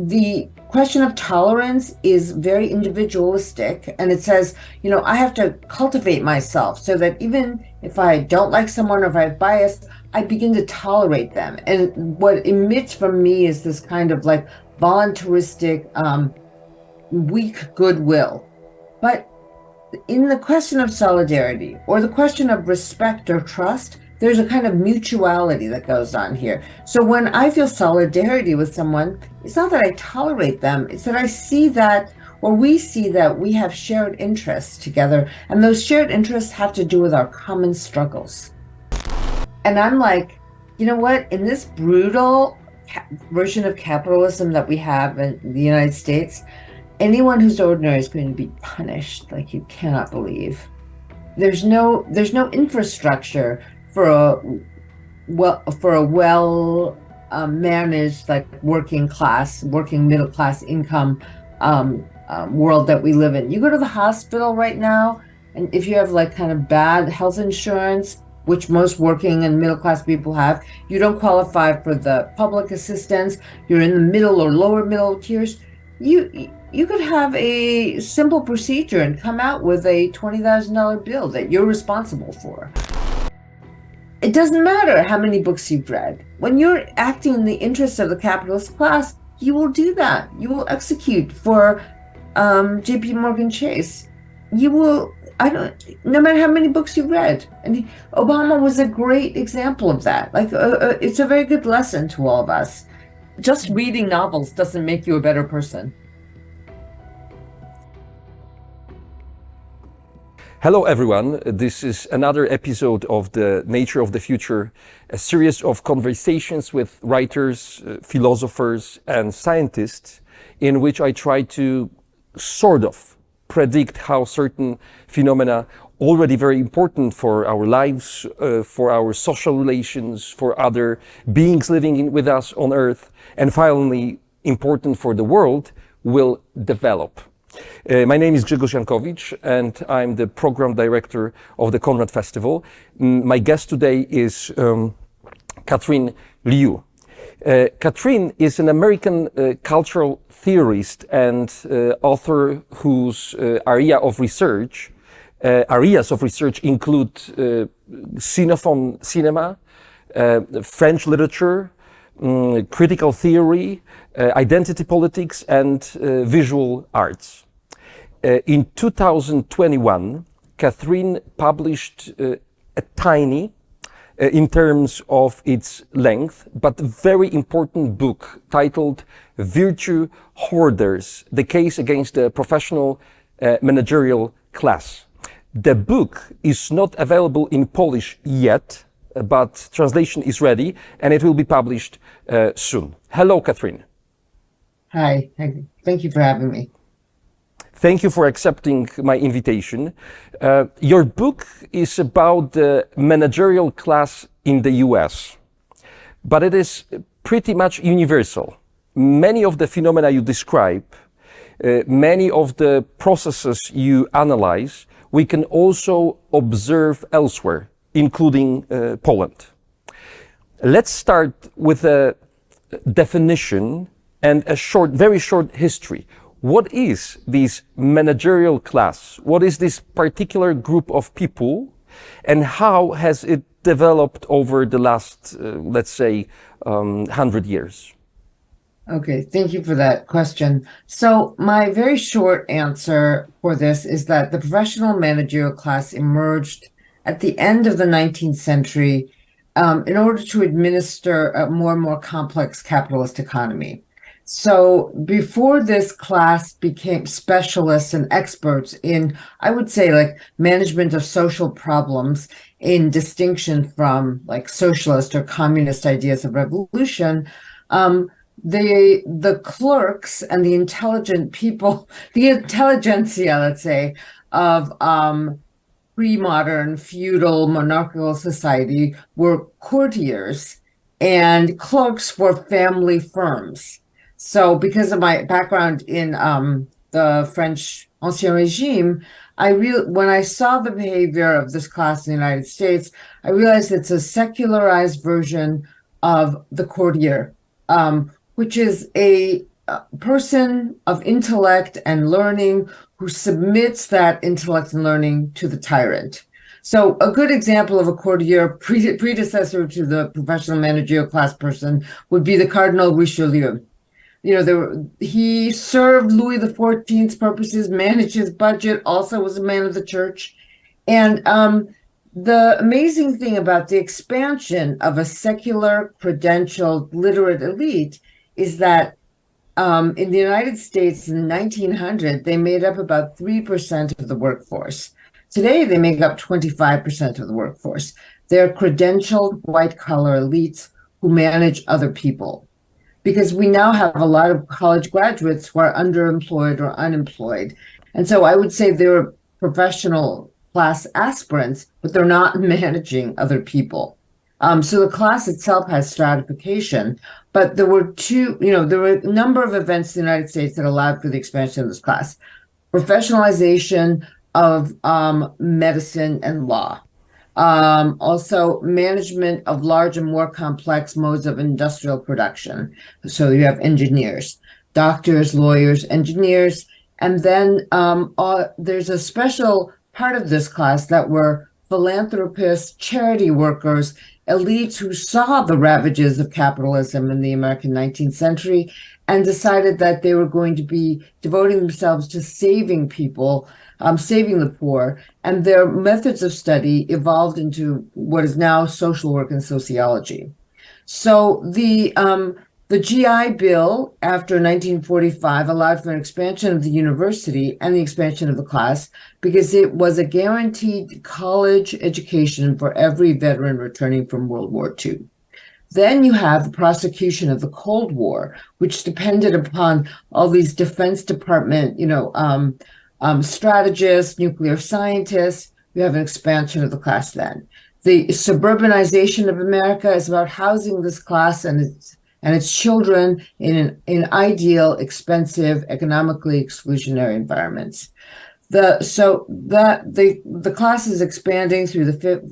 the question of tolerance is very individualistic, and it says, I have to cultivate myself so that even if I don't like someone or if I have bias, I begin to tolerate them. And what emits from me is this kind of like voluntaristic, weak goodwill. But in the question of solidarity or the question of respect or trust, there's a kind of mutuality that goes on here. So when I feel solidarity with someone, it's not that I tolerate them, it's that I see that, or we see that we have shared interests together, and those shared interests have to do with our common struggles. And I'm like, you know what, in this brutal version of capitalism that we have in the United States, anyone who's ordinary is going to be punished like you cannot believe. There's no infrastructure for a well managed, like working middle class income world that we live in. You go to the hospital right now, and if you have like kind of bad health insurance, which most working and middle class people have, you don't qualify for the public assistance. You're in the middle or lower middle tiers. You could have a simple procedure and come out with a $20,000 bill that you're responsible for. It doesn't matter how many books you've read. When you're acting in the interests of the capitalist class, you will do that. You will execute for JP Morgan Chase. You will, no matter how many books you've read. And Obama was a great example of that. Like, it's a very good lesson to all of us. Just reading novels doesn't make you a better person. Hello everyone, this is another episode of The Nature of the Future, a series of conversations with writers, philosophers and scientists in which I try to sort of predict how certain phenomena already very important for our lives, for our social relations, for other beings living with us on Earth, and finally important for the world, will develop. My name is Grzegorza Jankowicza and I'm the program director of the Conrad Festival. My guest today is Catherine Liu. Catherine is an American cultural theorist and author whose areas of research include Sinophone cinema, French literature, critical theory, identity politics and visual arts. In 2021, Catherine published a tiny, in terms of its length, but very important book titled Virtue Hoarders, the Case Against the Professional Managerial Class. The book is not available in Polish yet, but translation is ready and it will be published soon. Hello, Catherine. Hi, thank you for having me. Thank you for accepting my invitation. Your book is about the managerial class in the US, but it is pretty much universal. Many of the phenomena you describe, many of the processes you analyze, we can also observe elsewhere, including Poland. Let's start with a definition and a very short history. What is this managerial class? What is this particular group of people? And how has it developed over the last, let's say, 100 years? Okay, thank you for that question. So my very short answer for this is that the professional managerial class emerged at the end of the 19th century in order to administer a more and more complex capitalist economy. So before this class became specialists and experts in, I would say, like management of social problems, in distinction from like socialist or communist ideas of revolution, the clerks and the intelligent people, the intelligentsia, let's say, of pre-modern feudal monarchical society were courtiers and clerks for family firms. So because of my background in the French Ancien Regime, when I saw the behavior of this class in the United States, I realized it's a secularized version of the courtier, which is a person of intellect and learning who submits that intellect and learning to the tyrant. So a good example of a courtier predecessor to the professional managerial class person would be the Cardinal Richelieu. He served Louis XIV's purposes, managed his budget, also was a man of the church. And the amazing thing about the expansion of a secular, credentialed, literate elite is that in the United States in 1900, they made up about 3% of the workforce. Today, they make up 25% of the workforce. They're credentialed, white-collar elites who manage other people. Because we now have a lot of college graduates who are underemployed or unemployed. And so I would say they're professional class aspirants, but they're not managing other people. So the class itself has stratification, but there were a number of events in the United States that allowed for the expansion of this class. Professionalization of medicine and law. Also management of large and more complex modes of industrial production. So you have engineers, doctors, lawyers, engineers, and then there's a special part of this class that were philanthropists, charity workers, elites who saw the ravages of capitalism in the American 19th century and decided that they were going to be devoting themselves to saving people, saving the poor, and their methods of study evolved into what is now social work and sociology. So the GI Bill after 1945 allowed for an expansion of the university and the expansion of the class because it was a guaranteed college education for every veteran returning from World War II. Then you have the prosecution of the Cold War, which depended upon all these Defense Department, strategists, nuclear scientists. You have an expansion of the class then. The suburbanization of America is about housing this class and its children in ideal, expensive, economically exclusionary environments. The class is expanding through the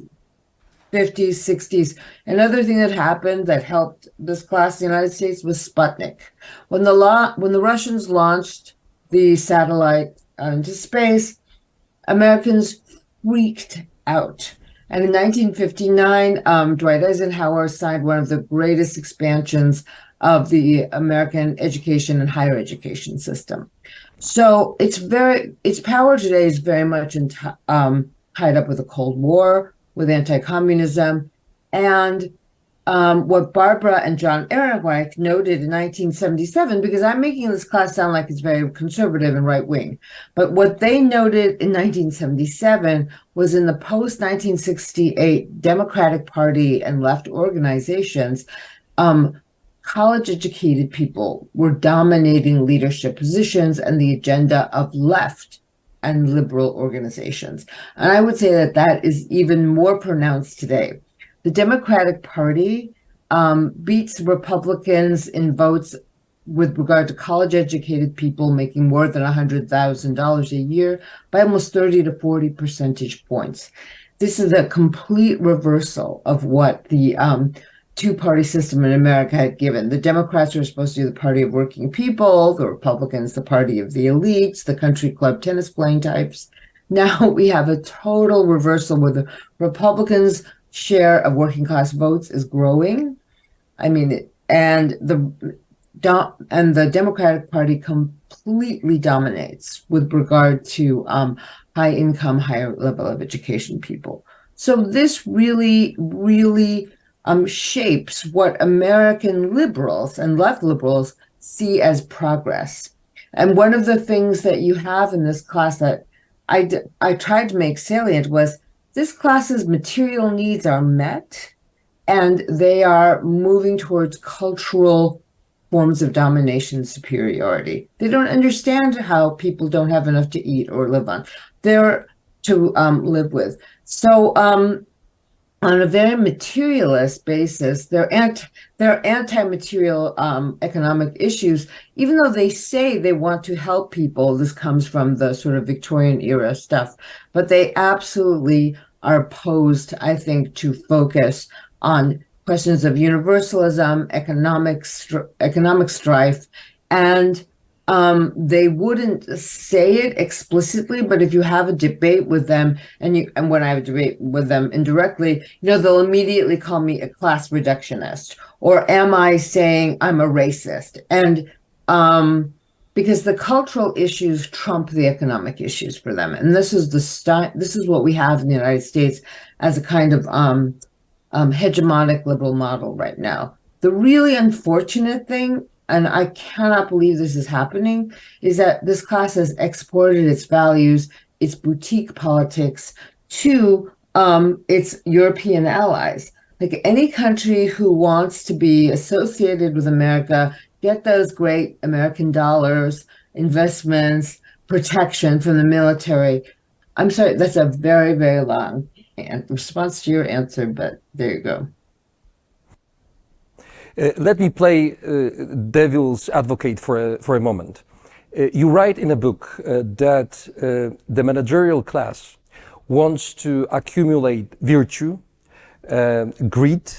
50s, 60s. Another thing that happened that helped this class in the United States was Sputnik. When the Russians launched the satellite into space, Americans freaked out. And in 1959, Dwight Eisenhower signed one of the greatest expansions of the American education and higher education system. So its power today is very much tied up with the Cold War, with anti-communism, and what Barbara and John Ehrenreich noted in 1977, because I'm making this class sound like it's very conservative and right-wing, but what they noted in 1977 was in the post-1968 Democratic Party and left organizations, college-educated people were dominating leadership positions and the agenda of left and liberal organizations. And I would say that is even more pronounced today. The Democratic Party beats Republicans in votes with regard to college-educated people making more than $100,000 a year by almost 30 to 40 percentage points. This is a complete reversal of what the two-party system in America had given. The Democrats were supposed to be the party of working people, the Republicans the party of the elites, the country club tennis playing types. Now we have a total reversal where the Republicans' share of working class votes is growing. And the Democratic Party completely dominates with regard to high income, higher level of education people. So this really, really shapes what American liberals and left liberals see as progress. And one of the things that you have in this class that I tried to make salient was this class's material needs are met and they are moving towards cultural forms of domination and superiority. They don't understand how people don't have enough to eat or live on. They're to live with. So on a very materialist basis, they're anti-material economic issues, even though they say they want to help people. This comes from the sort of Victorian era stuff, but they absolutely are opposed, I think, to focus on questions of universalism, economic strife, And they wouldn't say it explicitly, but if you have a debate with them, and when I have a debate with them indirectly, they'll immediately call me a class reductionist, or am I saying I'm a racist? And because the cultural issues trump the economic issues for them, and this is what we have in the United States as a kind of hegemonic liberal model right now. The really unfortunate thing, and I cannot believe this is happening, is that this class has exported its values, its boutique politics, to its European allies. Like any country who wants to be associated with America, get those great American dollars, investments, protection from the military. I'm sorry, that's a very, very long response to your answer, but there you go. Let me play devil's advocate for a moment. You write in a book that the managerial class wants to accumulate virtue, greed,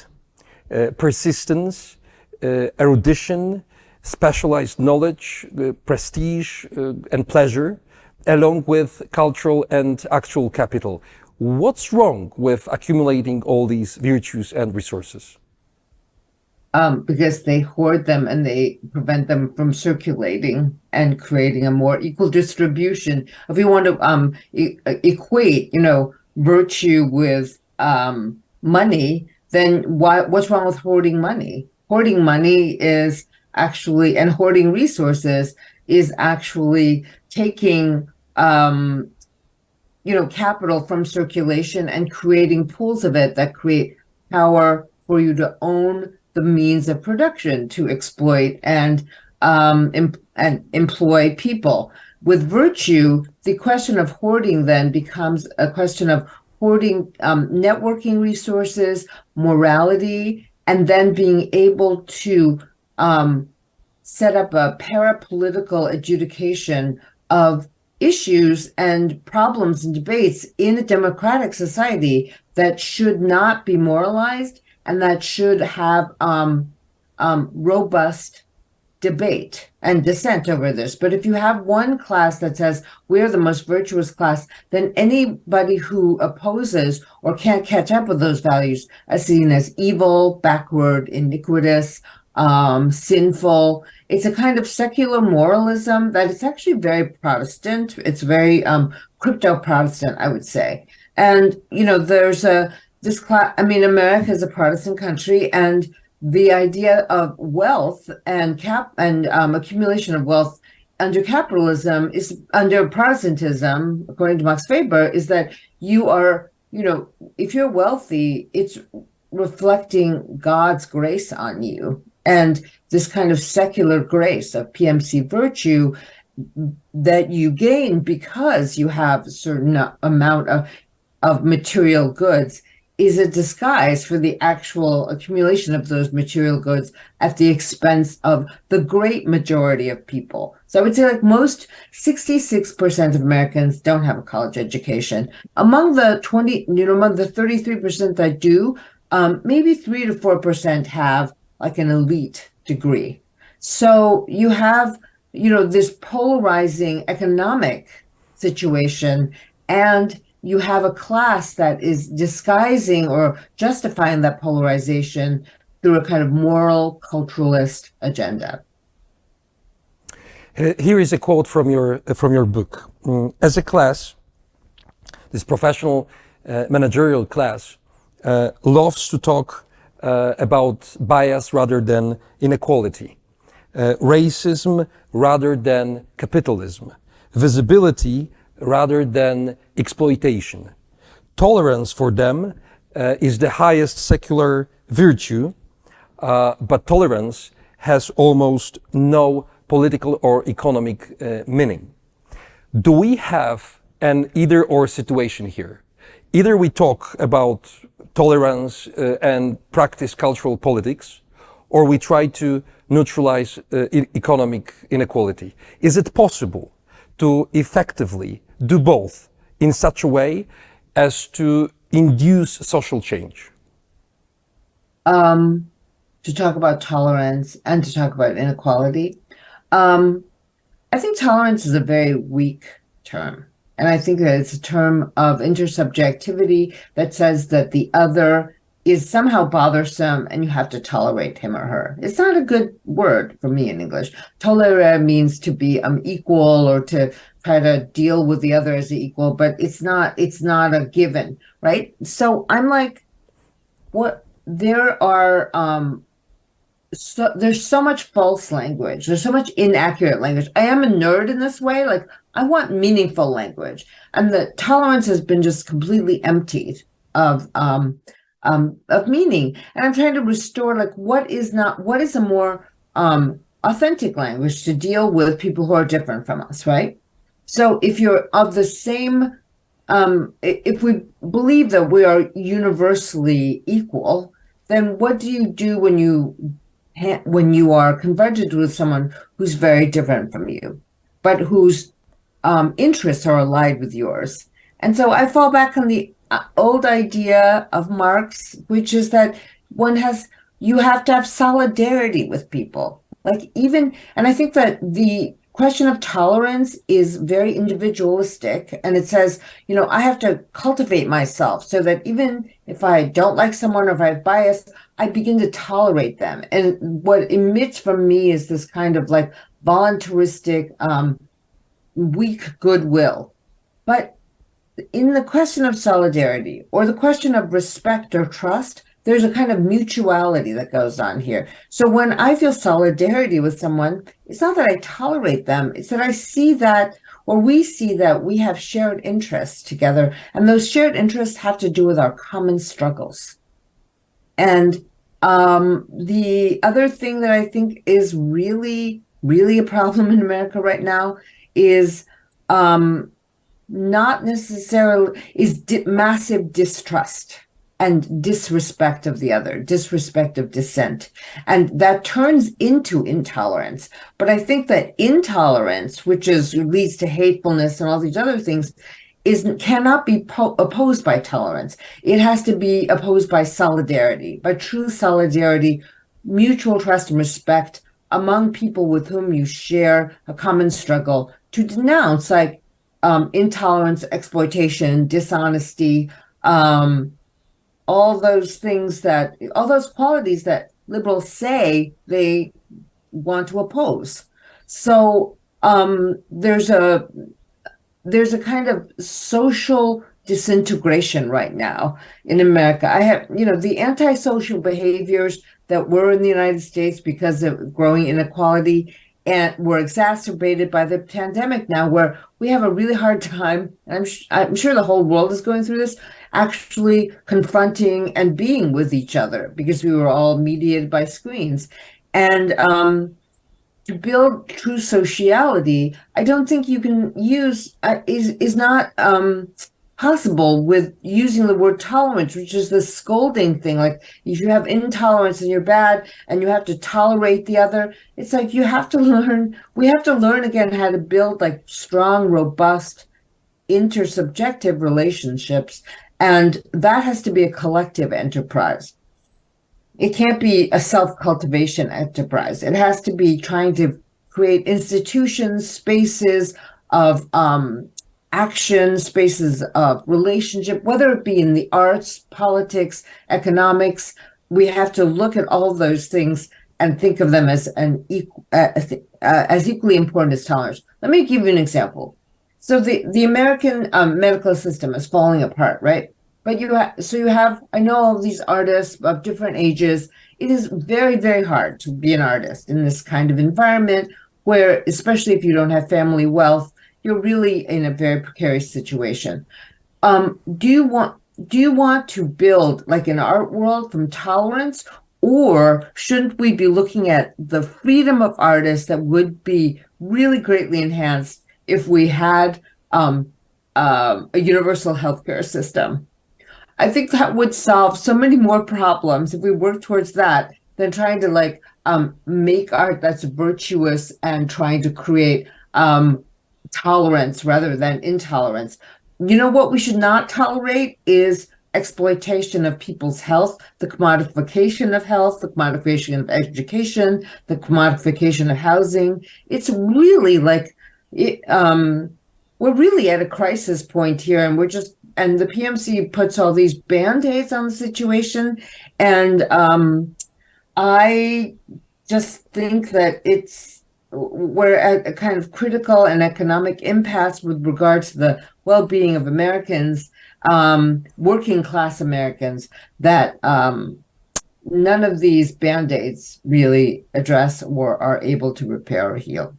persistence, erudition, specialized knowledge, prestige, and pleasure, along with cultural and actual capital. What's wrong with accumulating all these virtues and resources? Because they hoard them and they prevent them from circulating and creating a more equal distribution. If you want to equate, virtue with money, then what's wrong with hoarding money? Hoarding money is actually, and hoarding resources is actually taking, capital from circulation and creating pools of it that create power for you to own the means of production, to exploit and employ people. With virtue, the question of hoarding then becomes a question of hoarding networking resources, morality, and then being able to set up a parapolitical adjudication of issues and problems and debates in a democratic society that should not be moralized and that should have robust debate and dissent over this. But if you have one class that says we're the most virtuous class, then anybody who opposes or can't catch up with those values is seen as evil, backward, iniquitous, sinful. It's a kind of secular moralism that it's actually very Protestant. It's very crypto-Protestant, I would say. And, there's this class, America is a Protestant country, and the idea of wealth and accumulation of wealth under capitalism is under Protestantism, according to Max Weber, is that you are, if you're wealthy, it's reflecting God's grace on you. And this kind of secular grace of PMC virtue that you gain because you have a certain amount of material goods is a disguise for the actual accumulation of those material goods at the expense of the great majority of people. So I would say most 66% of Americans don't have a college education. Among the 33% that do, maybe 3 to 4% have an elite degree. So you have, this polarizing economic situation, and you have a class that is disguising or justifying that polarization through a kind of moral culturalist agenda. Here is a quote from your book. As a class, this professional managerial class loves to talk about bias rather than inequality, racism rather than capitalism, visibility rather than exploitation. Tolerance for them is the highest secular virtue, but tolerance has almost no political or economic meaning. Do we have an either-or situation here? Either we talk about tolerance and practice cultural politics, or we try to neutralize economic inequality. Is it possible to effectively do both in such a way as to induce social change? To talk about tolerance and to talk about inequality. I think tolerance is a very weak term. And I think that it's a term of intersubjectivity that says that the other is somehow bothersome and you have to tolerate him or her. It's not a good word for me in English. Tolerare means to be equal or to try to deal with the other as equal, but it's not a given, right? So I'm like, what there are there's so much false language. There's so much inaccurate language. I am a nerd in this way. Like I want meaningful language, and the tolerance has been just completely emptied of meaning. And I'm trying to restore like what is a more authentic language to deal with people who are different from us, right? So if you're of the same, if we believe that we are universally equal, then what do you do when you are confronted with someone who's very different from you, but whose interests are aligned with yours? And so I fall back on the old idea of Marx, which is that you have to have solidarity with people. And I think that the question of tolerance is very individualistic, and it says, I have to cultivate myself so that even if I don't like someone or if I have bias, I begin to tolerate them. And what emits from me is this kind of like voluntaristic, weak goodwill. But in the question of solidarity or the question of respect or trust, there's a kind of mutuality that goes on here. So when I feel solidarity with someone, it's not that I tolerate them, it's that I see that, or we see that we have shared interests together, and those shared interests have to do with our common struggles. And the other thing that I think is really, really a problem in America right now is not necessarily massive distrust and disrespect of the other, disrespect of dissent. And that turns into intolerance. But I think that intolerance, which leads to hatefulness and all these other things, cannot be opposed by tolerance. It has to be opposed by solidarity, by true solidarity, mutual trust and respect among people with whom you share a common struggle, to denounce intolerance, exploitation, dishonesty, all those qualities that liberals say they want to oppose. So there's a kind of social disintegration right now in America. I have, the antisocial behaviors that were in the United States because of growing inequality and were exacerbated by the pandemic now, where we have a really hard time, and I'm sure the whole world is going through this, actually confronting and being with each other because we were all mediated by screens. And to build true sociality, I don't think you can use, is not possible with using the word tolerance, which is the scolding thing. Like if you have intolerance and you're bad and you have to tolerate the other, it's like we have to learn again how to build like strong, robust, intersubjective relationships. And that has to be a collective enterprise. It can't be a self-cultivation enterprise. It has to be trying to create institutions, spaces of action, spaces of relationship, whether it be in the arts, politics, economics. We have to look at all of those things and think of them as as equally important as tolerance. Let me give you an example. So the American medical system is falling apart, right? But you have, I know all these artists of different ages. It is very, very hard to be an artist in this kind of environment where, especially if you don't have family wealth, you're really in a very precarious situation. Do you want to build like an art world from tolerance, or shouldn't we be looking at the freedom of artists that would be really greatly enhanced if we had a universal healthcare system? I think that would solve so many more problems if we work towards that than trying to make art that's virtuous and trying to create tolerance rather than intolerance. You know what we should not tolerate is exploitation of people's health, the commodification of health, the commodification of education, the commodification of housing. It's really like we're really at a crisis point here, and the PMC puts all these band-aids on the situation, and I just think that we're at a kind of critical and economic impasse with regards to the well-being of Americans, working class Americans, that none of these band-aids really address or are able to repair or heal.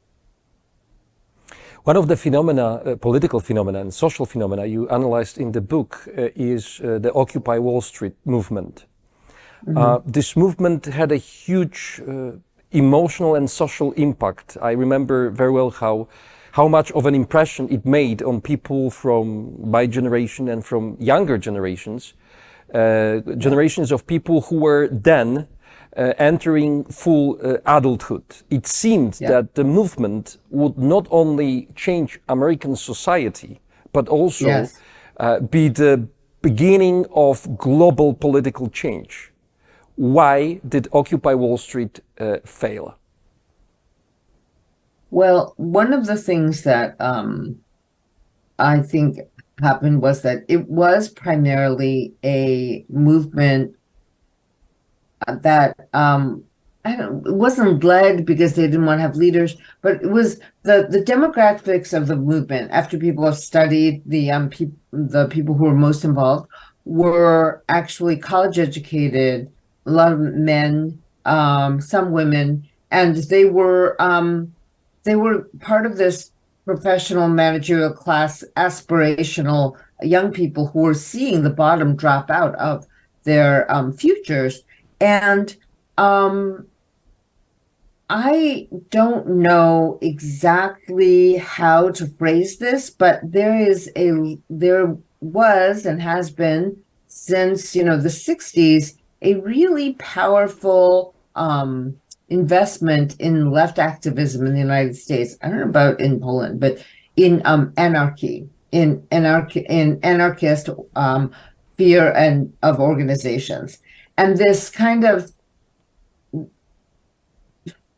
One of the phenomena, political phenomena and social phenomena you analyzed in the book is the Occupy Wall Street movement. This movement had a huge emotional and social impact. I remember very well how much of an impression it made on people from my generation and from younger generations, generations of people who were then entering full adulthood. It seemed that the movement would not only change American society, but also be the beginning of global political change. Why did Occupy Wall Street fail? Well, one of the things that I think happened was that it was primarily a movement that it wasn't led because they didn't want to have leaders, but it was the demographics of the movement. After people have studied the people who were most involved were actually college educated, a lot of men, some women, and they were part of this professional managerial class, aspirational young people who were seeing the bottom drop out of their futures. And I don't know exactly how to phrase this, but there was and has been since, the 60s, a really powerful investment in left activism in the United States. I don't know about in Poland, but in anarchy, in anarchist fear and of organizations. And this kind of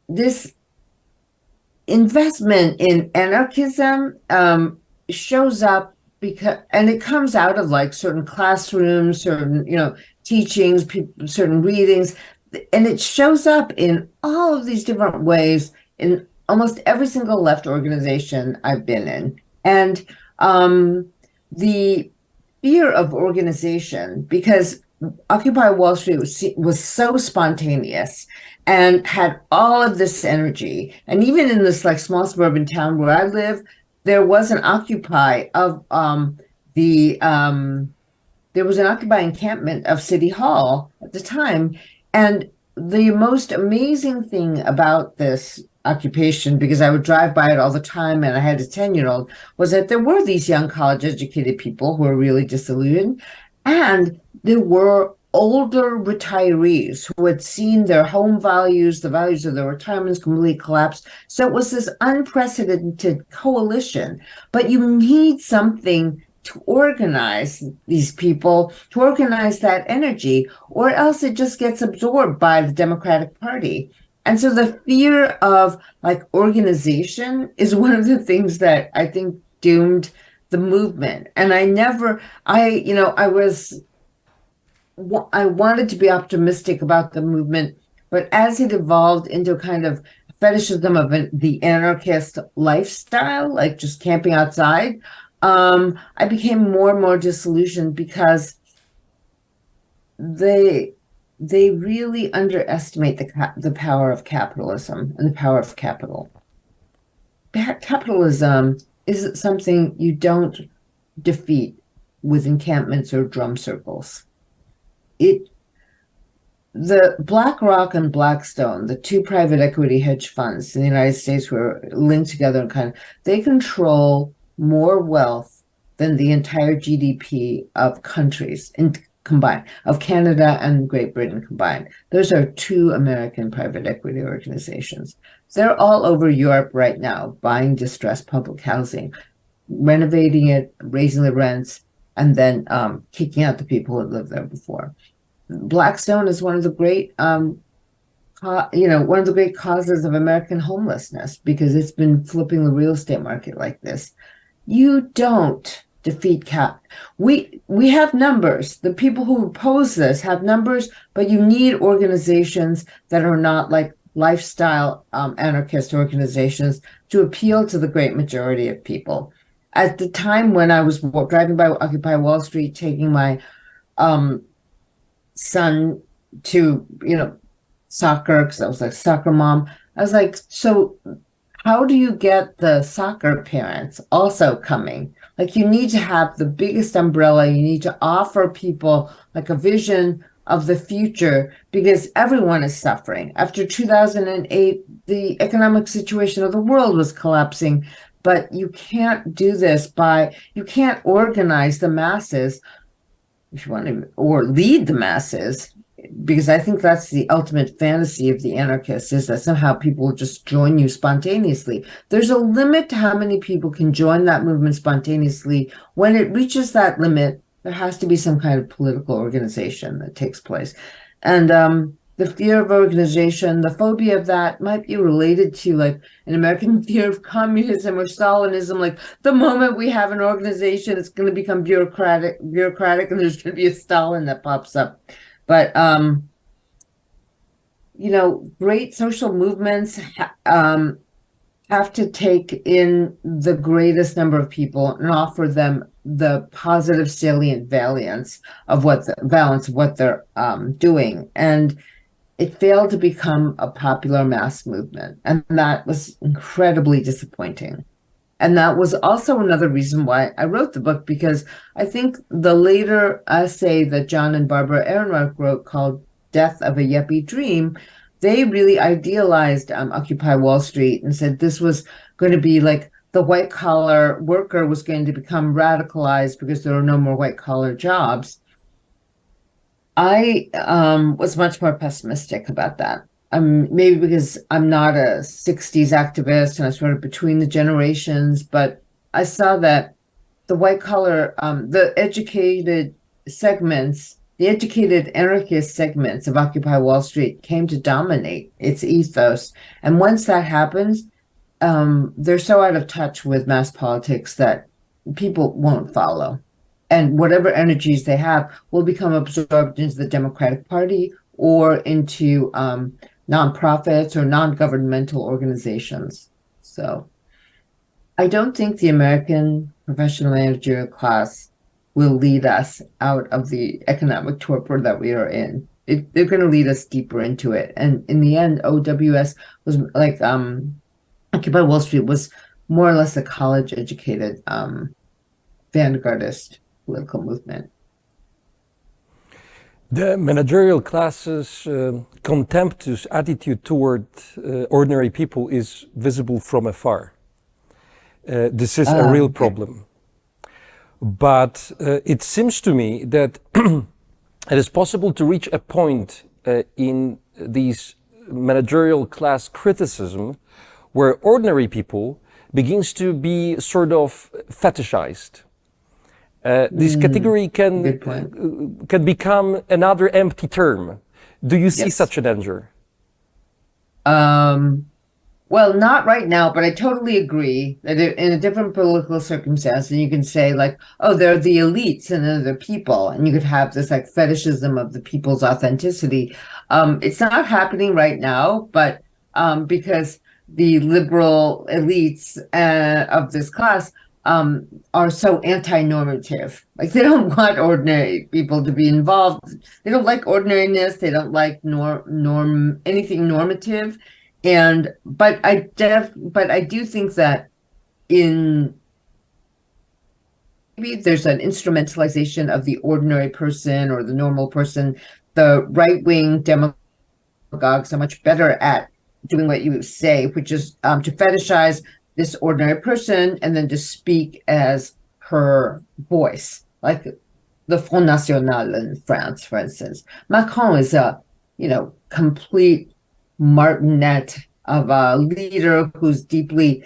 this investment in anarchism shows up and it comes out of like certain classrooms, certain teachings, certain readings, and it shows up in all of these different ways in almost every single left organization I've been in. And the fear of organization, because Occupy Wall Street was so spontaneous and had all of this energy. And even in this like small suburban town where I live, there was an Occupy of there was an Occupy encampment of City Hall at the time. And the most amazing thing about this occupation, because I would drive by it all the time and I had a 10-year-old, was that there were these young college educated people who were really disillusioned, and there were older retirees who had seen their home values, the values of their retirements completely collapse. So it was this unprecedented coalition. But you need something to organize these people, to organize that energy, or else it just gets absorbed by the Democratic Party. And so the fear of like organization is one of the things that I think doomed the movement. And I wanted to be optimistic about the movement, but as it evolved into a kind of fetishism of the anarchist lifestyle, like just camping outside, I became more and more disillusioned because they really underestimate the power of capitalism and the power of capital. Capitalism isn't something you don't defeat with encampments or drum circles. The BlackRock and Blackstone, the two private equity hedge funds in the United States, were linked together and they control more wealth than the entire GDP of countries combined, of Canada and Great Britain combined. Those are two American private equity organizations. They're all over Europe right now, buying distressed public housing, renovating it, raising the rents, and then kicking out the people who had lived there before. Blackstone is one of the great, one of the great causes of American homelessness, because it's been flipping the real estate market like this. You don't defeat we have numbers. The people who oppose this have numbers, but you need organizations that are not like lifestyle anarchist organizations to appeal to the great majority of people. At the time when I was driving by Occupy Wall Street, taking my son to, soccer, because I was like soccer mom, I was like, so how do you get the soccer parents also coming? Like, you need to have the biggest umbrella. You need to offer people like a vision of the future, because everyone is suffering. After 2008, the economic situation of the world was collapsing, but you can't do this you can't organize the masses, if you want to, or lead the masses, because I think that's the ultimate fantasy of the anarchists, is that somehow people will just join you spontaneously. There's a limit to how many people can join that movement spontaneously. When it reaches that limit, there has to be some kind of political organization that takes place. And the fear of organization, the phobia of that might be related to like an American fear of communism or Stalinism. Like, the moment we have an organization, it's going to become bureaucratic, and there's going to be a Stalin that pops up. But, great social movements have to take in the greatest number of people and offer them the positive salient valence of what they're doing. And it failed to become a popular mass movement. And that was incredibly disappointing. And that was also another reason why I wrote the book, because I think the later essay that John and Barbara Ehrenreich wrote, called Death of a Yuppie Dream, they really idealized Occupy Wall Street and said this was going to be like the white collar worker was going to become radicalized because there were no more white collar jobs. I was much more pessimistic about that. Maybe because I'm not a 60s activist and I'm sort of between the generations, but I saw that the white collar, the educated anarchist segments of Occupy Wall Street came to dominate its ethos. And once that happens, they're so out of touch with mass politics that people won't follow. And whatever energies they have will become absorbed into the Democratic Party or into nonprofits or non-governmental organizations. So I don't think the American professional managerial class will lead us out of the economic torpor that we are in. They're going to lead us deeper into it. And in the end, OWS was like, Occupy Wall Street was more or less a college-educated vanguardist political movement. The managerial class's contemptuous attitude toward ordinary people is visible from afar. This is a real problem. But it seems to me that it is possible to reach a point in these managerial class criticism where ordinary people begins to be sort of fetishized. This category can become another empty term. Do you see such a danger? Well, not right now, but I totally agree that in a different political circumstance, and you can say like, oh, they're the elites and they're the people, and you could have this like fetishism of the people's authenticity. It's not happening right now, but because the liberal elites of this class are so anti-normative. Like, they don't want ordinary people to be involved. They don't like ordinariness. They don't like anything normative. But I do think that maybe there's an instrumentalization of the ordinary person or the normal person. The right-wing demagogues are much better at doing what you say, which is to fetishize this ordinary person and then to speak as her voice, like the Front National in France, for instance. Macron is a, complete martinet of a leader who's deeply,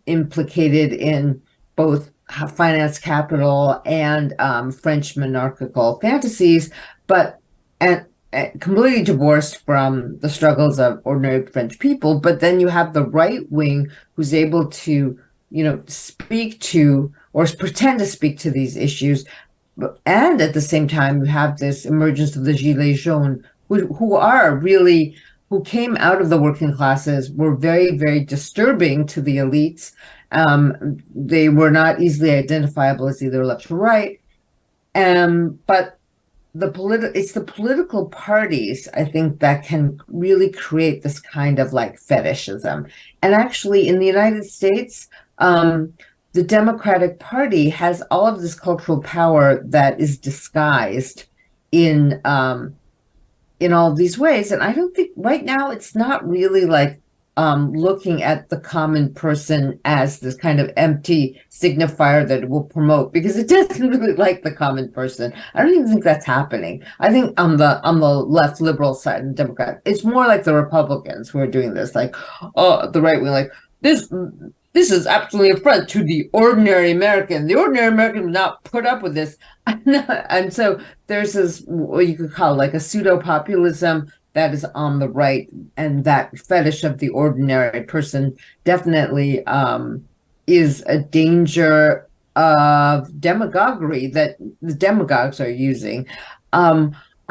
implicated in both finance capital and French monarchical fantasies, but and completely divorced from the struggles of ordinary French people. But then you have the right wing who's able to, speak to or pretend to speak to these issues. And at the same time, you have this emergence of the Gilets jaunes, who came out of the working classes, were very, very disturbing to the elites. They were not easily identifiable as either left or right. But it's the political parties, I think, that can really create this kind of like fetishism. And actually, in the United States, the Democratic Party has all of this cultural power that is disguised in all these ways. And I don't think right now it's not really like looking at the common person as this kind of empty signifier that it will promote, because it doesn't really like the common person. I don't even think that's happening. I think on the left liberal side and Democrat, it's more like the Republicans who are doing this, like, oh, the right wing, like this is absolutely an affront to the ordinary American. The ordinary American would not put up with this. And so there's this, what you could call like a pseudo-populism that is on the right, and that fetish of the ordinary person definitely is a danger of demagoguery that the demagogues are using. I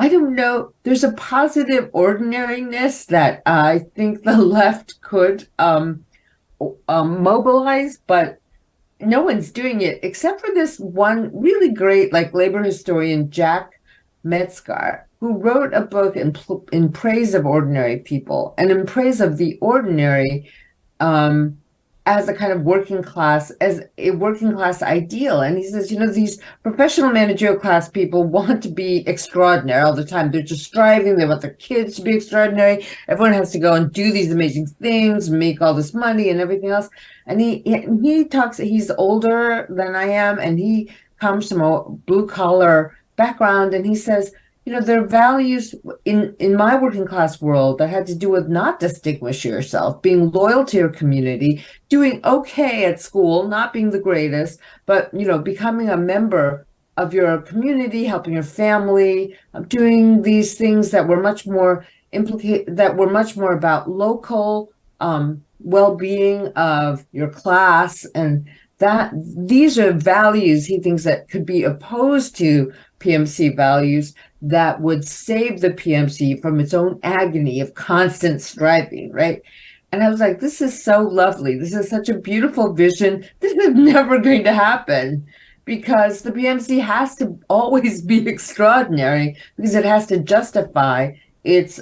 don't know. There's a positive ordinariness that I think the left could mobilize, but no one's doing it except for this one really great like labor historian, Jack Metzgar, who wrote a book in praise of ordinary people and in praise of the ordinary as a kind of working class ideal. And he says, these professional managerial class people want to be extraordinary all the time. They're just striving. They want their kids to be extraordinary. Everyone has to go and do these amazing things, make all this money and everything else. And he talks, he's older than I am, and he comes from a blue collar background, and he says, there are values in my working class world that had to do with not distinguishing yourself, being loyal to your community, doing okay at school, not being the greatest, but becoming a member of your community, helping your family, doing these things that were much more about local well-being of your class, and that these are values he thinks that could be opposed to PMC values that would save the PMC from its own agony of constant striving, right? And I was like, this is so lovely. This is such a beautiful vision. This is never going to happen because the PMC has to always be extraordinary, because it has to justify its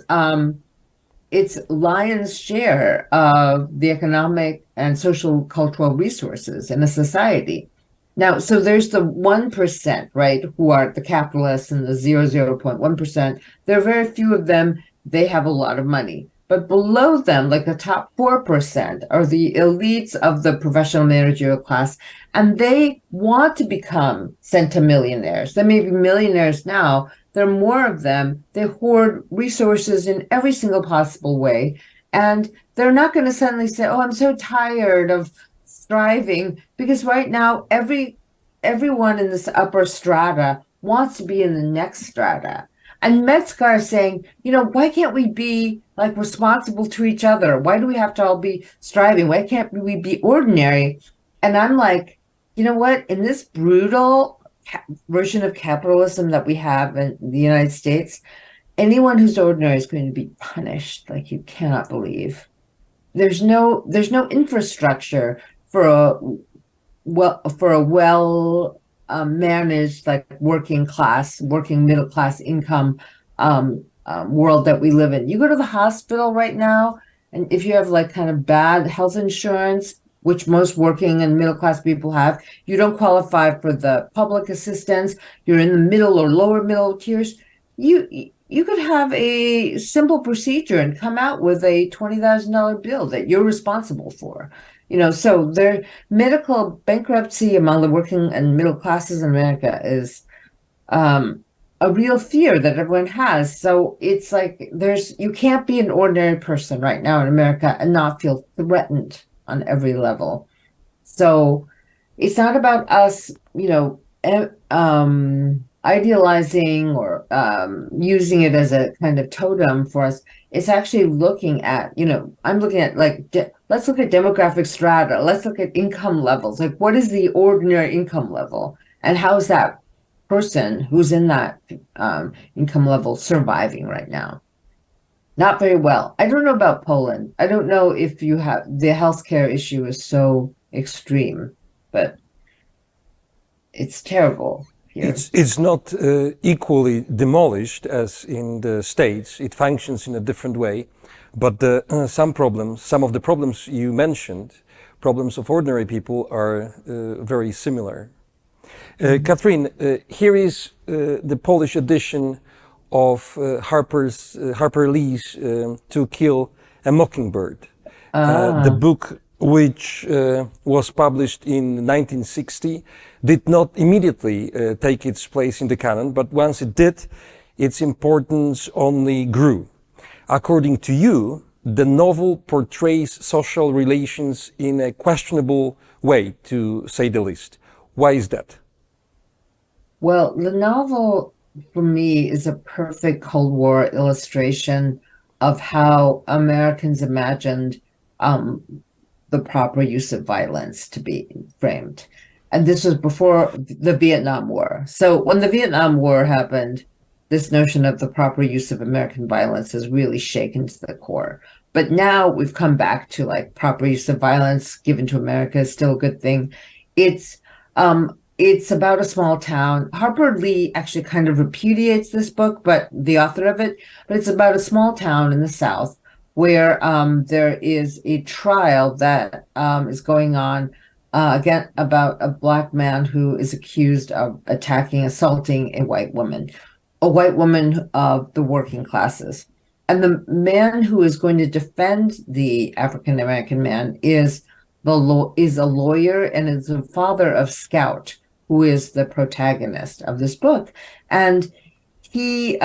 lion's share of the economic and social cultural resources in a society. Now, so there's the 1%, right, who are the capitalists, and the 0.1%. There are very few of them. They have a lot of money. But below them, like the top 4%, are the elites of the professional managerial class, and they want to become centimillionaires. They may be millionaires now. There are more of them. They hoard resources in every single possible way. And they're not going to suddenly say, oh, I'm so tired of striving, because right now everyone in this upper strata wants to be in the next strata. And Metzgar is saying, why can't we be like responsible to each other? Why do we have to all be striving? Why can't we be ordinary? And I'm like, you know what? In this brutal version of capitalism that we have in the United States, anyone who's ordinary is going to be punished like you cannot believe. There's no infrastructure for a well managed like working middle class income world that we live in. You go to the hospital right now, and if you have like kind of bad health insurance, which most working and middle class people have, you don't qualify for the public assistance. You're in the middle or lower middle tiers. You could have a simple procedure and come out with a $20,000 bill that you're responsible for. So their medical bankruptcy among the working and middle classes in America is a real fear that everyone has. So it's like you can't be an ordinary person right now in America and not feel threatened on every level. So it's not about us, idealizing or using it as a kind of totem for us. It's actually looking at, I'm looking at like, let's look at demographic strata. Let's look at income levels. Like, what is the ordinary income level? And how is that person who's in that income level surviving right now? Not very well. I don't know about Poland. I don't know if you have the healthcare issue is so extreme, but it's terrible here. It's not equally demolished as in the States. It functions in a different way, but some of the problems you mentioned, problems of ordinary people, are very similar. Catherine, here is the Polish edition of Harper Lee's To Kill a Mockingbird, the book which was published in 1960, did not immediately take its place in the canon, but once it did, its importance only grew. According to you, the novel portrays social relations in a questionable way, to say the least. Why is that? Well, the novel for me is a perfect Cold War illustration of how Americans imagined the proper use of violence to be framed. And this was before the Vietnam War. So when the Vietnam War happened, this notion of the proper use of American violence is really shaken to the core. But now we've come back to like proper use of violence given to America is still a good thing. It's about a small town. Harper Lee actually kind of repudiates this book, but the author of it, but it's about a small town in the South where there is a trial that is going on again about a Black man who is accused of assaulting a white woman of the working classes. And the man who is going to defend the African American man is a lawyer and is the father of Scout, who is the protagonist of this book. And he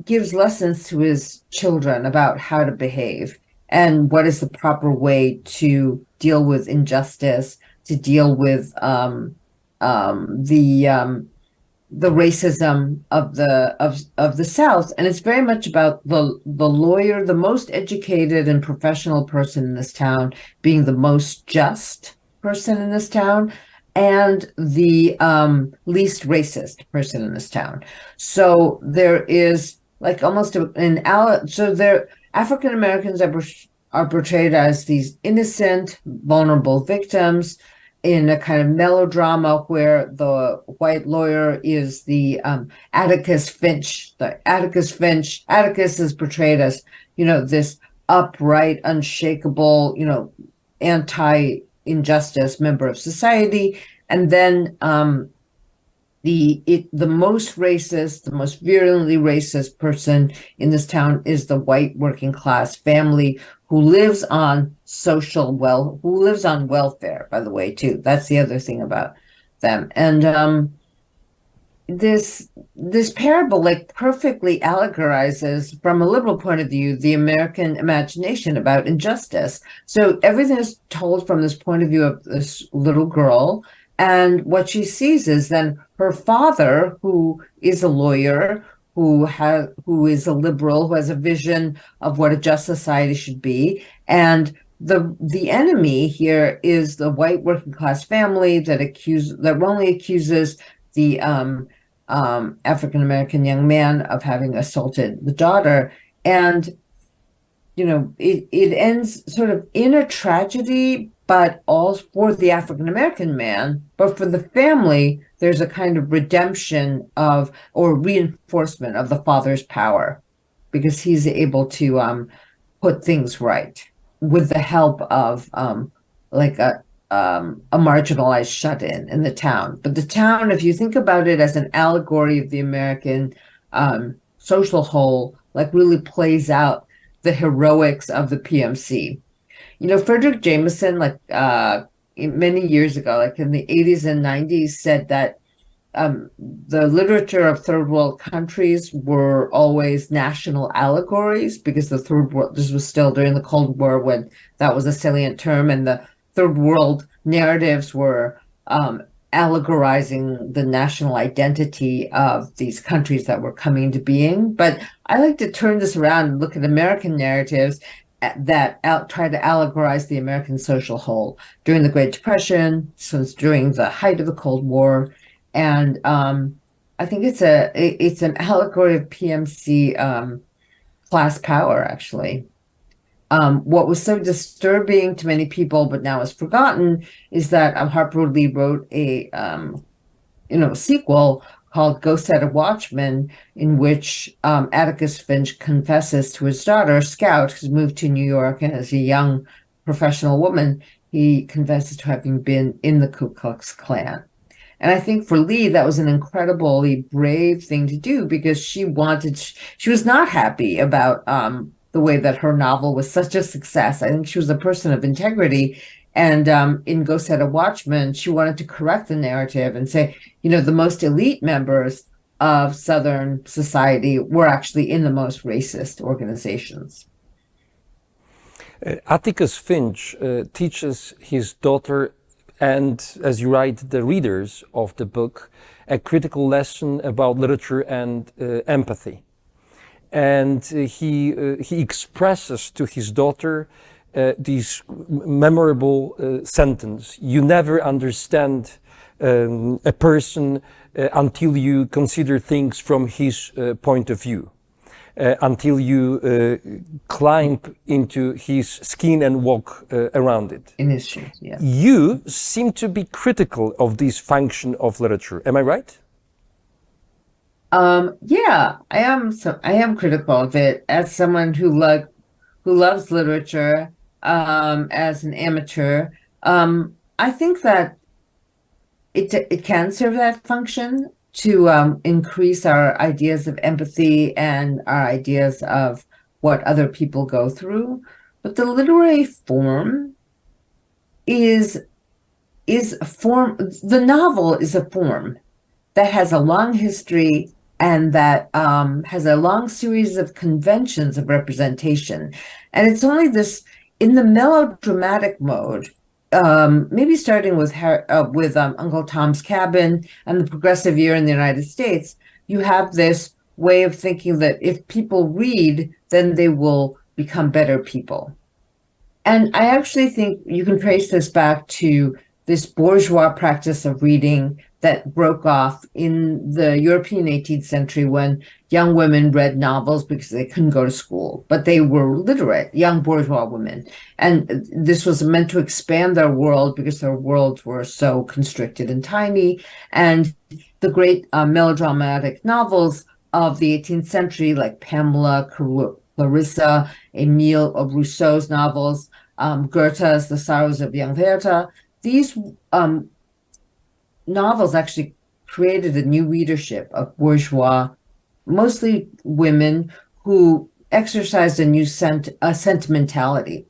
gives lessons to his children about how to behave and what is the proper way to deal with injustice, to deal with the racism of the South. And it's very much about the lawyer, the most educated and professional person in this town, being the most just person in this town, and the least racist person in this town. So there is like almost African Americans are portrayed as these innocent, vulnerable victims in a kind of melodrama where the white lawyer is the Atticus Finch. Atticus is portrayed as, this upright, unshakable, anti-injustice member of society. And then the most racist, the most virulently racist person in this town is the white working class family who lives on welfare, by the way, too. That's the other thing about them. And this parable like perfectly allegorizes, from a liberal point of view, the American imagination about injustice. So everything is told from this point of view of this little girl. And what she sees is then her father, who is a lawyer, who is a liberal, who has a vision of what a just society should be. And the enemy here is the white working class family that wrongly accuses the African American young man of having assaulted the daughter. And it ends sort of in a tragedy, but all for the African American man, but for the family, there's a kind of redemption or reinforcement of the father's power, because he's able to put things right with the help of a marginalized shut-in in the town. But the town, if you think about it as an allegory of the American social whole, like really plays out the heroics of the PMC. Frederick Jameson, many years ago, like in the 80s and 90s, said that the literature of third world countries were always national allegories, because the third world, this was still during the Cold War when that was a salient term, and the third world narratives were allegorizing the national identity of these countries that were coming into being. But I like to turn this around and look at American narratives that try to allegorize the American social whole during the Great Depression, since during the height of the Cold War. And I think it's an allegory of PMC class power, actually. What was so disturbing to many people, but now is forgotten, is that Harper Lee wrote a sequel called Go Set a Watchman, in which Atticus Finch confesses to his daughter, Scout, who's moved to New York, and as a young professional woman, he confesses to having been in the Ku Klux Klan. And I think for Lee, that was an incredibly brave thing to do, because she was not happy about the way that her novel was such a success. I think she was a person of integrity. And in Go Set a Watchman, she wanted to correct the narrative and say, the most elite members of Southern society were actually in the most racist organizations. Atticus Finch teaches his daughter and, as you write, the readers of the book, a critical lesson about literature and empathy. And he expresses to his daughter this memorable sentence: "You never understand a person until you consider things from his point of view, until you climb into his skin and walk around it." In his shoes, yeah. You seem to be critical of this function of literature. Am I right? Yeah, I am. So I am critical of it as someone who loves literature, as an amateur. I think that it can serve that function to increase our ideas of empathy and our ideas of what other people go through. But the literary form is a form. The novel is a form that has a long history and that has a long series of conventions of representation. And it's only this, in the melodramatic mode, maybe starting with Uncle Tom's Cabin and The Progressive Year in the United States, you have this way of thinking that if people read, then they will become better people. And I actually think you can trace this back to this bourgeois practice of reading that broke off in the European 18th century, when young women read novels because they couldn't go to school, but they were literate, young bourgeois women. And this was meant to expand their world because their worlds were so constricted and tiny. And the great melodramatic novels of the 18th century, like Pamela, Clarissa, Emile of Rousseau's novels, Goethe's The Sorrows of Young Werther, these novels actually created a new readership of bourgeois, mostly women, who exercised a new sentimentality.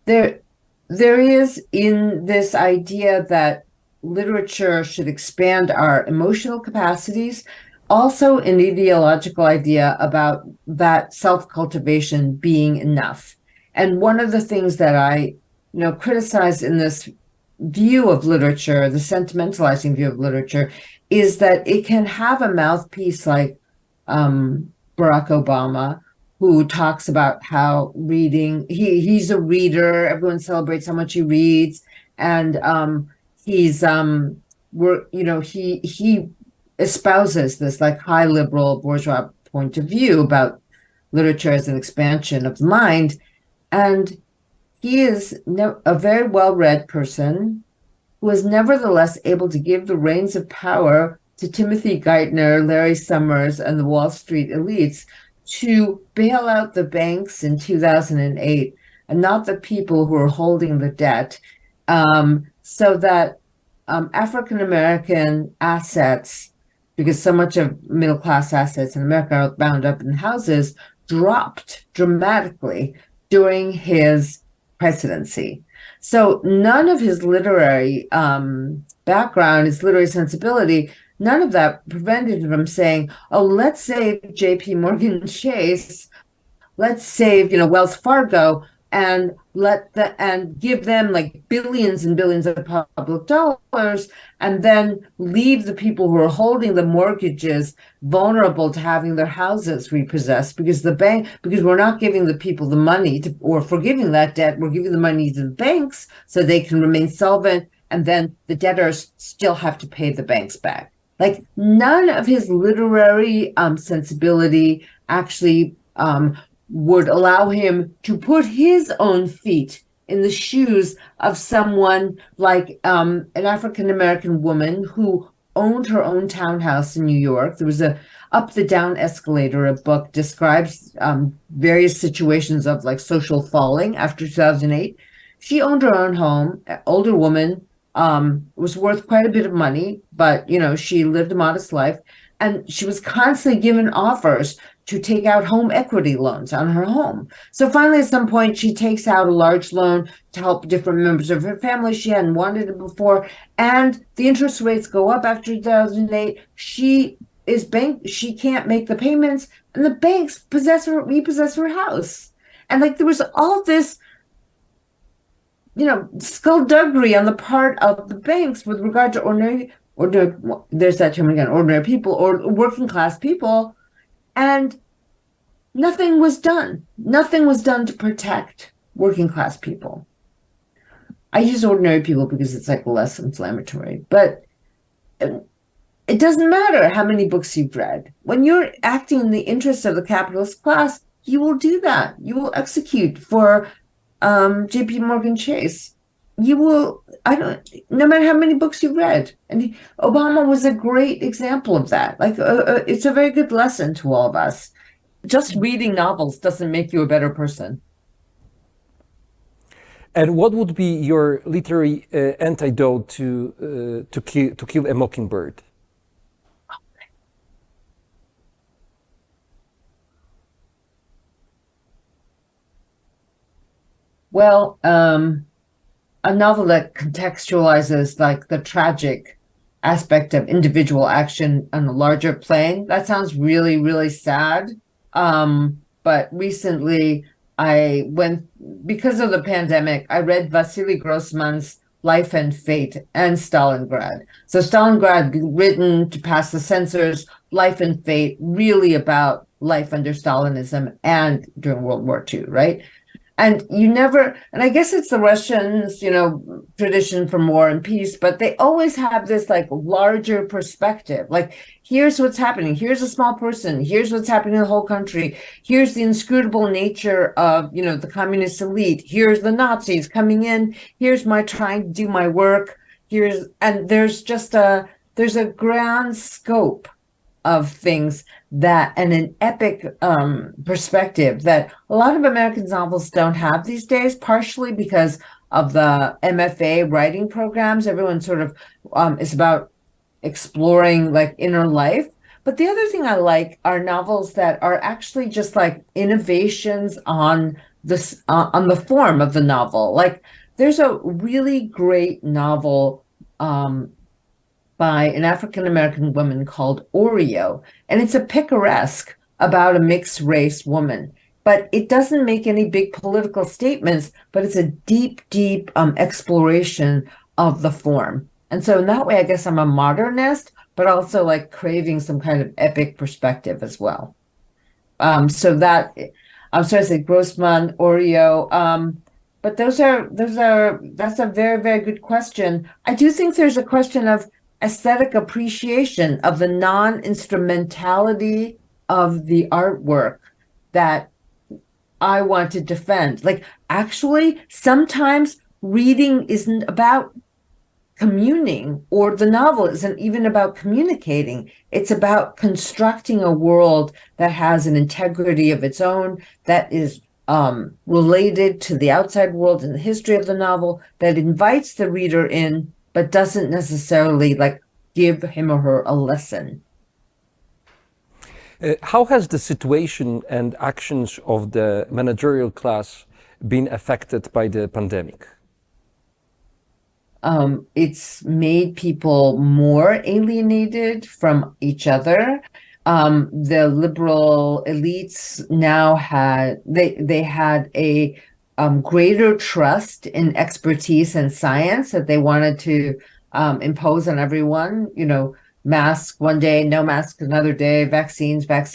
There is in this idea that literature should expand our emotional capacities, also an ideological idea about that self-cultivation being enough. And one of the things that I criticize in this view of literature, the sentimentalizing view of literature, is that it can have a mouthpiece like Barack Obama, who talks about how reading, he's a reader, everyone celebrates how much he reads, and he espouses this like high liberal bourgeois point of view about literature as an expansion of the mind. And he is a very well-read person who is nevertheless able to give the reins of power to Timothy Geithner, Larry Summers, and the Wall Street elites to bail out the banks in 2008, and not the people who are holding the debt, so that African-American assets, because so much of middle-class assets in America are bound up in houses, dropped dramatically during his presidency. So none of his literary background, his literary sensibility, none of that prevented him from saying, oh, let's save JP Morgan Chase, let's save, Wells Fargo, and give them like billions and billions of public dollars, and then leave the people who are holding the mortgages vulnerable to having their houses repossessed because we're not giving the people the money or forgiving that debt. We're giving the money to the banks so they can remain solvent, and then the debtors still have to pay the banks back. Like, none of his literary sensibility actually would allow him to put his own feet in the shoes of someone like an African-American woman who owned her own townhouse in New York. There was a Up the Down Escalator, a book describes various situations of like social falling after 2008. She owned her own home, older woman, was worth quite a bit of money, but she lived a modest life, and she was constantly given offers to take out home equity loans on her home. So finally, at some point, she takes out a large loan to help different members of her family. She hadn't wanted it before, and the interest rates go up after 2008. She can't make the payments, and the banks repossess her house. And like, there was all this skullduggery on the part of the banks with regard to ordinary, there's that term again, ordinary people or working class people. And nothing was done. Nothing was done to protect working class people. I use ordinary people because it's like less inflammatory, but it doesn't matter how many books you've read. When you're acting in the interests of the capitalist class, you will do that. You will execute for JP Morgan Chase. No matter how many books you've read. And Obama was a great example of that. Like, it's a very good lesson to all of us. Just reading novels doesn't make you a better person. And what would be your literary antidote to kill a Mockingbird? Well, a novel that contextualizes like the tragic aspect of individual action on a larger plane. That sounds really, really sad. But recently because of the pandemic, I read Vasily Grossman's Life and Fate and Stalingrad. So Stalingrad, written to pass the censors, Life and Fate, really about life under Stalinism and during World War II, right? And I guess it's the Russians, tradition for war and peace, but they always have this like larger perspective. Like, here's what's happening. Here's a small person. Here's what's happening in the whole country. Here's the inscrutable nature of, the communist elite. Here's the Nazis coming in. Here's my trying to do my work. There's a grand scope of things and an epic perspective that a lot of American novels don't have these days, partially because of the MFA writing programs. Everyone sort of is about exploring like inner life. But the other thing I like are novels that are actually just like innovations on the form of the novel. Like, there's a really great novel by an African-American woman called Oreo. And it's a picaresque about a mixed race woman. But it doesn't make any big political statements, but it's a deep, deep exploration of the form. And so in that way, I guess I'm a modernist, but also like craving some kind of epic perspective as well. So I say Grossman, Oreo. But that's a very, very good question. I do think there's a question of aesthetic appreciation of the non-instrumentality of the artwork that I want to defend. Like, actually, sometimes reading isn't about communing, or the novel isn't even about communicating. It's about constructing a world that has an integrity of its own, that is related to the outside world and the history of the novel, that invites the reader in, but doesn't necessarily like give him or her a lesson. How has the situation and actions of the managerial class been affected by the pandemic? It's made people more alienated from each other. The liberal elites now had a greater trust in expertise and science that they wanted to impose on everyone. Mask one day, no mask another day, vaccines. The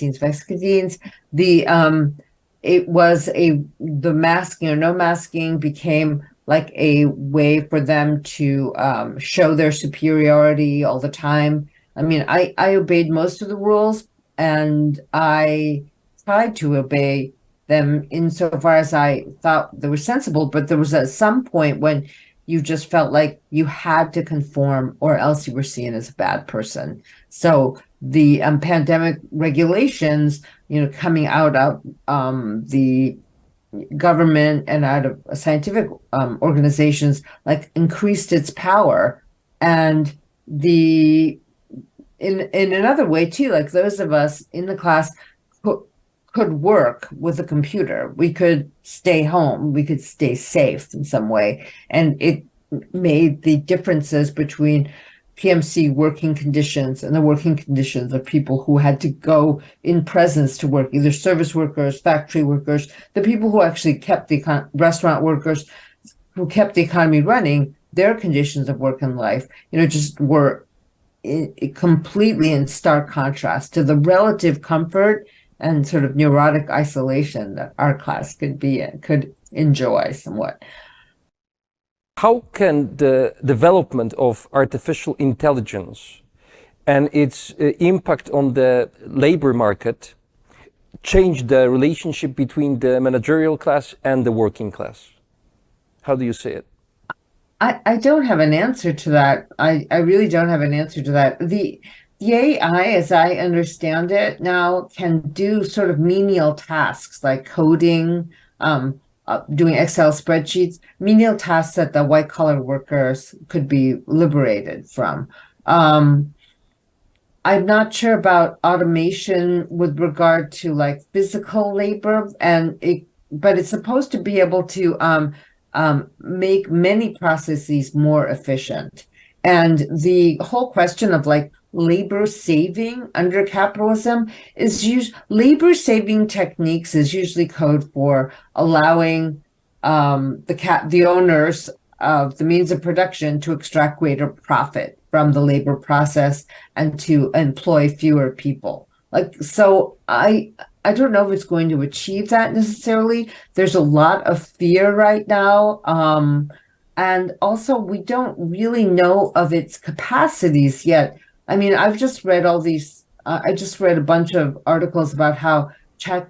masking or no masking became like a way for them to show their superiority all the time. I mean, I obeyed most of the rules, and I tried to obey them insofar as I thought they were sensible, but there was at some point when you just felt like you had to conform or else you were seen as a bad person. So the pandemic regulations, coming out of the government and out of scientific organizations, like increased its power. And in another way too, like those of us in the class could work with a computer. We could stay home. We could stay safe in some way. And it made the differences between PMC working conditions and the working conditions of people who had to go in presence to work, either service workers, factory workers, the people who actually kept the restaurant workers who kept the economy running, their conditions of work and life, just were completely in stark contrast to the relative comfort and sort of neurotic isolation that our class could enjoy somewhat. How can the development of artificial intelligence and its impact on the labor market change the relationship between the managerial class and the working class? How do you see it? I don't have an answer to that. I really don't have an answer to that. The AI, as I understand it now, can do sort of menial tasks like coding, doing Excel spreadsheets, menial tasks that the white collar workers could be liberated from. I'm not sure about automation with regard to like physical labor, but it's supposed to be able to make many processes more efficient. And the whole question of like labor saving under capitalism labor saving techniques is usually code for allowing the owners of the means of production to extract greater profit from the labor process and to employ fewer people. So I don't know if it's going to achieve that necessarily. There's a lot of fear right now. And also we don't really know of its capacities yet. I mean, I've just read I just read a bunch of articles about how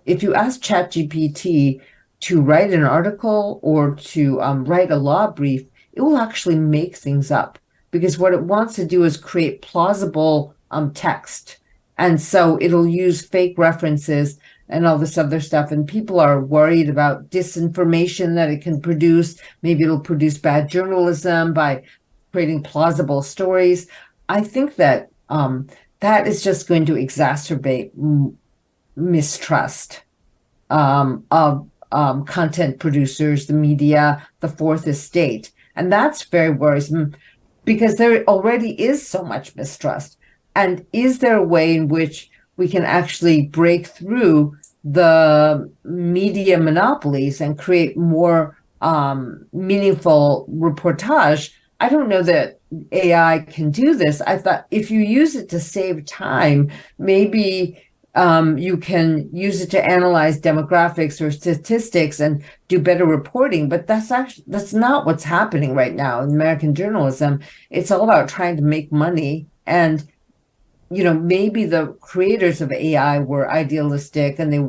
if you ask ChatGPT to write an article or to write a law brief, it will actually make things up, because what it wants to do is create plausible text. And so it'll use fake references and all this other stuff. And people are worried about disinformation that it can produce. Maybe it'll produce bad journalism by creating plausible stories. I think that that is just going to exacerbate mistrust of content producers, the media, the fourth estate. And that's very worrisome, because there already is so much mistrust. And is there a way in which we can actually break through the media monopolies and create more meaningful reportage? I don't know that AI can do this. I thought if you use it to save time, maybe you can use it to analyze demographics or statistics and do better reporting. But that's not what's happening right now in American journalism. It's all about trying to make money. And maybe the creators of AI were idealistic and they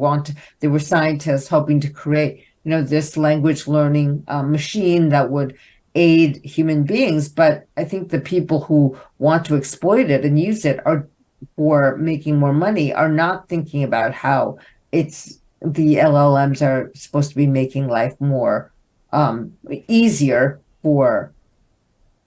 were scientists hoping to create, this language learning machine that would aid human beings. But I think the people who want to exploit it and use it for making more money are not thinking about how the LLMs are supposed to be making life more easier for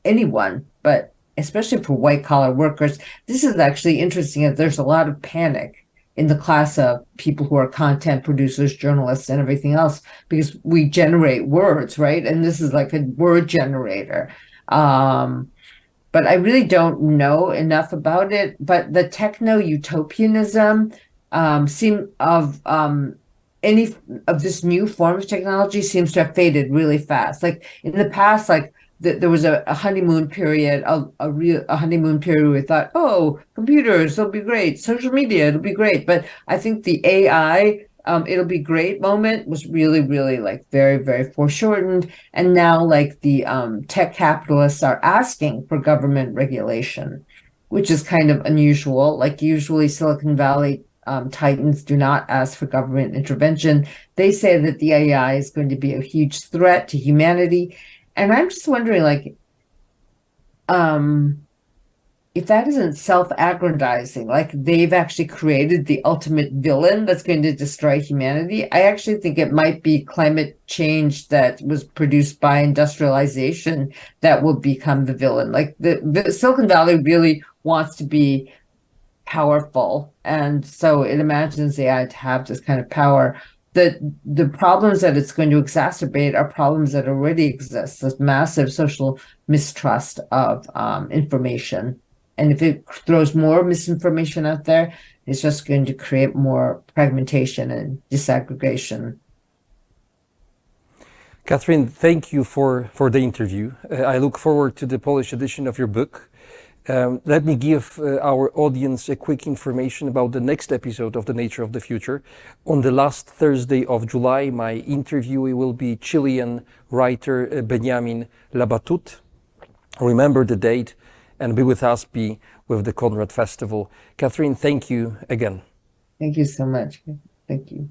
anyone, but especially for white collar workers. This is actually interesting that there's a lot of panic in the class of people who are content producers, journalists, and everything else, because we generate words, right? And this is like a word generator. But I really don't know enough about it. But the techno-utopianism of any of this new form of technology seems to have faded really fast. Like in the past, like there was a honeymoon period, a honeymoon period where we thought, oh, computers, they'll be great. Social media, it'll be great. But I think the AI, it'll be great moment was really, really like very, very foreshortened. And now like the tech capitalists are asking for government regulation, which is kind of unusual. Like usually Silicon Valley titans do not ask for government intervention. They say that the AI is going to be a huge threat to humanity. And I'm just wondering, like, if that isn't self-aggrandizing, like they've actually created the ultimate villain that's going to destroy humanity. I actually think it might be climate change that was produced by industrialization that will become the villain. Like the Silicon Valley really wants to be powerful, and so it imagines AI to have this kind of power. The problems that it's going to exacerbate are problems that already exist, this massive social mistrust of information. And if it throws more misinformation out there, it's just going to create more fragmentation and disaggregation. Catherine, thank you for the interview. I look forward to the Polish edition of your book. Let me give our audience a quick information about the next episode of The Nature of the Future. On the last Thursday of July, my interviewee will be Chilean writer Benjamin Labatut. Remember the date and be with us, be with the Conrad Festival. Catherine, thank you again. Thank you so much. Thank you.